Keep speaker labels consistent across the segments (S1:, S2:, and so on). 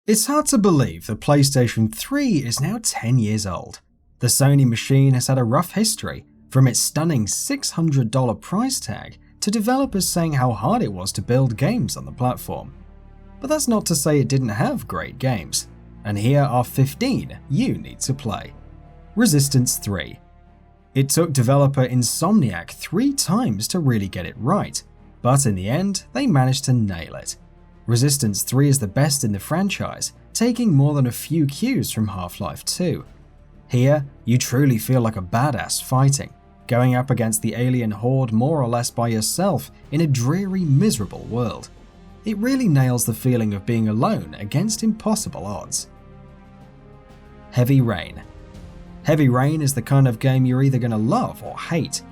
S1: It's hard to believe the PlayStation 3 is now 10 years old. The Sony machine has had a rough history, from its stunning $600 price tag to developers saying how hard it was to build games on the platform. But that's not to say it didn't have great games, and here are 15 you need to play. Resistance 3. It took developer Insomniac 3 times to really get it right, but in the end, they managed to nail it. Resistance 3 is the best in the franchise, taking more than a few cues from Half-Life 2. Here, you truly feel like a badass fighting, going up against the alien horde more or less by yourself in a dreary, miserable world. It really nails the feeling of being alone against impossible odds. Heavy Rain. Heavy Rain is the kind of game you're either going to love or hate.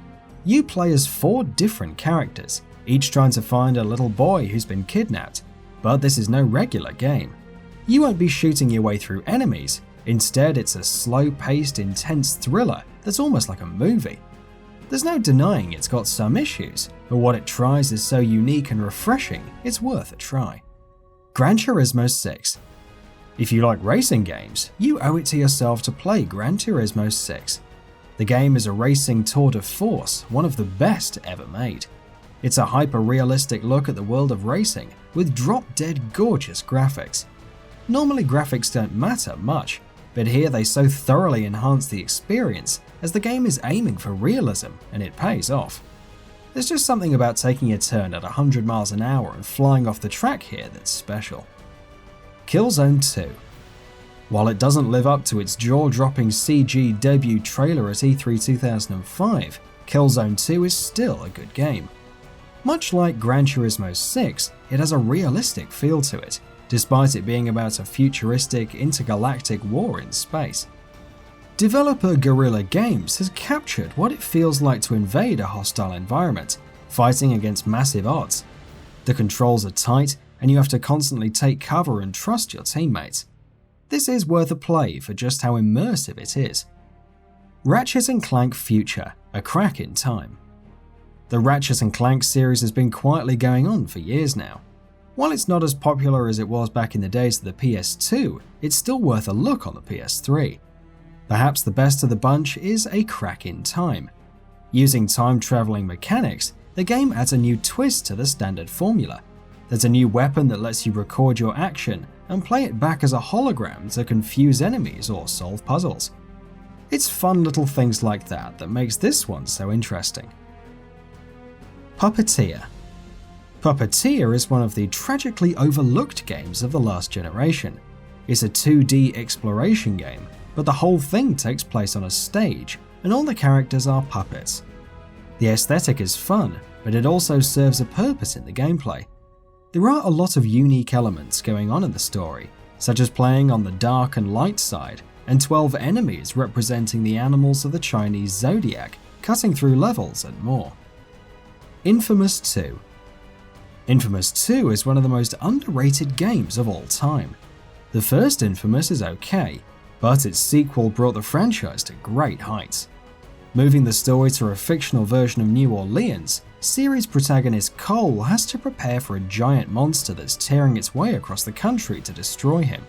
S1: You play as 4 different characters, each trying to find a little boy who's been kidnapped. But this is no regular game. You won't be shooting your way through enemies. Instead, it's a slow-paced, intense thriller that's almost like a movie. There's no denying it's got some issues, but what it tries is so unique and refreshing, it's worth a try. Gran Turismo 6. If you like racing games, you owe it to yourself to play Gran Turismo 6. The game is a racing tour de force, one of the best ever made. It's a hyper-realistic look at the world of racing, with drop-dead gorgeous graphics. Normally graphics don't matter much, but here they so thoroughly enhance the experience as the game is aiming for realism, and it pays off. There's just something about taking a turn at 100 miles an hour and flying off the track here that's special. Killzone 2. While it doesn't live up to its jaw-dropping CG debut trailer at E3 2005, Killzone 2 is still a good game. Much like Gran Turismo 6, it has a realistic feel to it, despite it being about a futuristic intergalactic war in space. Developer Guerrilla Games has captured what it feels like to invade a hostile environment, fighting against massive odds. The controls are tight, and you have to constantly take cover and trust your teammates. This is worth a play for just how immersive it is. Ratchet & Clank Future, a crack in time. The Ratchet & Clank series has been quietly going on for years now. While it's not as popular as it was back in the days of the PS2, it's still worth a look on the PS3. Perhaps the best of the bunch is A Crack in Time. Using time-traveling mechanics, the game adds a new twist to the standard formula. There's a new weapon that lets you record your action and play it back as a hologram to confuse enemies or solve puzzles. It's fun little things like that that makes this one so interesting. Puppeteer. Puppeteer is one of the tragically overlooked games of the last generation. It's a 2D exploration game, but the whole thing takes place on a stage, and all the characters are puppets. The aesthetic is fun, but it also serves a purpose in the gameplay. There are a lot of unique elements going on in the story, such as playing on the dark and light side, and 12 enemies representing the animals of the Chinese zodiac, cutting through levels and more. Infamous 2. Infamous 2 is one of the most underrated games of all time. The first Infamous is okay, but its sequel brought the franchise to great heights. Moving the story to a fictional version of New Orleans, series protagonist Cole has to prepare for a giant monster that's tearing its way across the country to destroy him.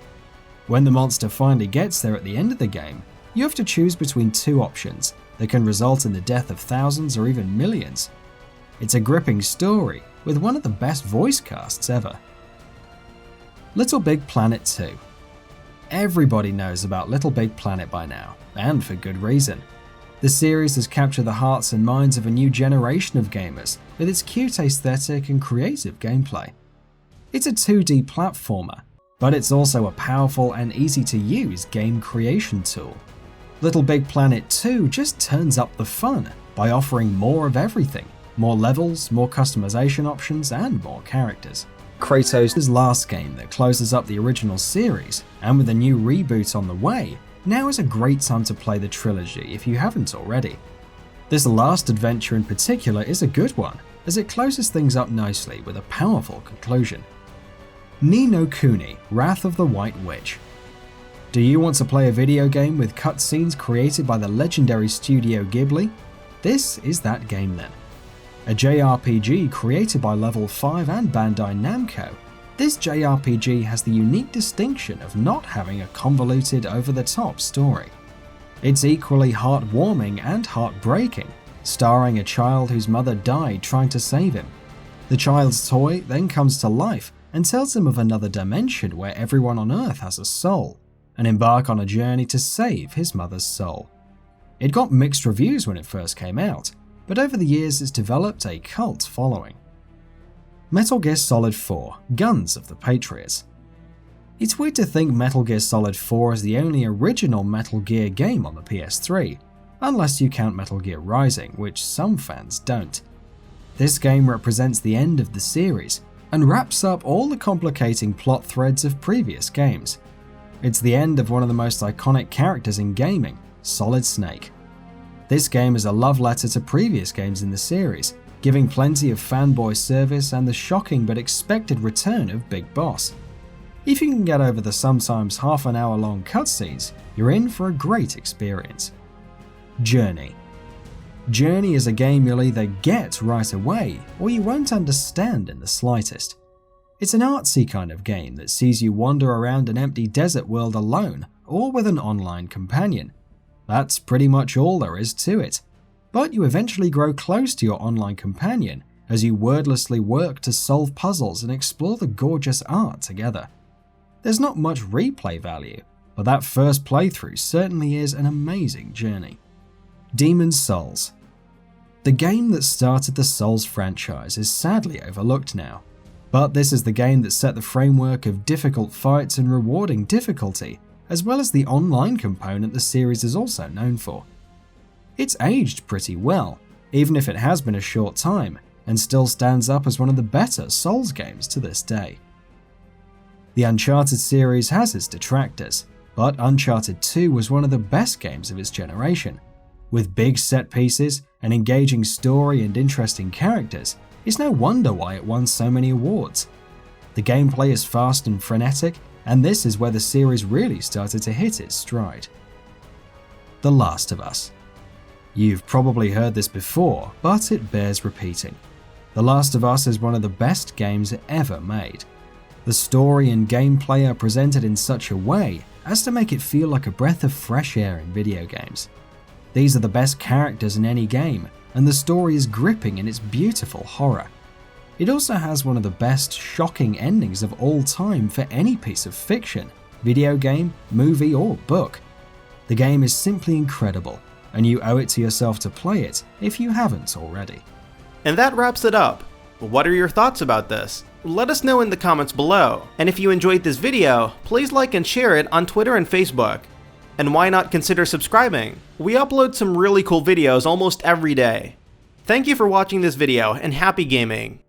S1: When the monster finally gets there at the end of the game, you have to choose between 2 options that can result in the death of thousands or even millions. It's a gripping story, with one of the best voice casts ever. LITTLEBIGPLANET 2. Everybody knows about LITTLEBIGPLANET by now, and for good reason. The series has captured the hearts and minds of a new generation of gamers with its cute aesthetic and creative gameplay. It's a 2D platformer, but it's also a powerful and easy-to-use game creation tool. LITTLEBIGPLANET 2 just turns up the fun by offering more of everything. More levels, more customization options, and more characters. Kratos' last game that closes up the original series, and with a new reboot on the way, now is a great time to play the trilogy if you haven't already. This last adventure in particular is a good one, as it closes things up nicely with a powerful conclusion. Ni no Kuni: Wrath of the White Witch. Do you want to play a video game with cutscenes created by the legendary studio Ghibli? This is that game then. A JRPG created by Level 5 and Bandai Namco, This JRPG has the unique distinction of not having a convoluted, over-the-top story. It's equally heartwarming and heartbreaking, starring a child whose mother died trying to save him. The child's toy then comes to life and tells him of another dimension where everyone on Earth has a soul, and embark on a journey to save his mother's soul. It got mixed reviews when it first came out, but over the years it's developed a cult following. Metal Gear Solid 4: Guns of the Patriots. It's weird to think Metal Gear Solid 4 is the only original Metal Gear game on the PS3, unless you count Metal Gear Rising, which some fans don't. This game represents the end of the series, and wraps up all the complicating plot threads of previous games. It's the end of one of the most iconic characters in gaming, Solid Snake. This game is a love letter to previous games in the series, giving plenty of fanboy service and the shocking but expected return of Big Boss. If you can get over the sometimes half an hour long cutscenes, you're in for a great experience. Journey. Journey is a game you'll either get right away, or you won't understand in the slightest. It's an artsy kind of game that sees you wander around an empty desert world alone, or with an online companion. That's pretty much all there is to it. But you eventually grow close to your online companion as you wordlessly work to solve puzzles and explore the gorgeous art together. There's not much replay value, but that first playthrough certainly is an amazing journey. Demon's Souls. The game that started the Souls franchise is sadly overlooked now, but this is the game that set the framework of difficult fights and rewarding difficulty, as well as the online component the series is also known for. It's aged pretty well, even if it has been a short time, and still stands up as one of the better Souls games to this day. The Uncharted series has its detractors, but Uncharted 2 was one of the best games of its generation. With big set pieces, an engaging story and interesting characters, it's no wonder why it won so many awards. The gameplay is fast and frenetic, and this is where the series really started to hit its stride. The Last of Us. You've probably heard this before, but it bears repeating. The Last of Us is one of the best games ever made. The story and gameplay are presented in such a way as to make it feel like a breath of fresh air in video games. These are the best characters in any game, and the story is gripping in its beautiful horror. It also has one of the best shocking endings of all time for any piece of fiction, video game, movie, or book. The game is simply incredible, and you owe it to yourself to play it if you haven't already.
S2: And that wraps it up. What are your thoughts about this? Let us know in the comments below. And if you enjoyed this video, please like and share it on Twitter and Facebook. And why not consider subscribing? We upload some really cool videos almost every day. Thank you for watching this video, and happy gaming!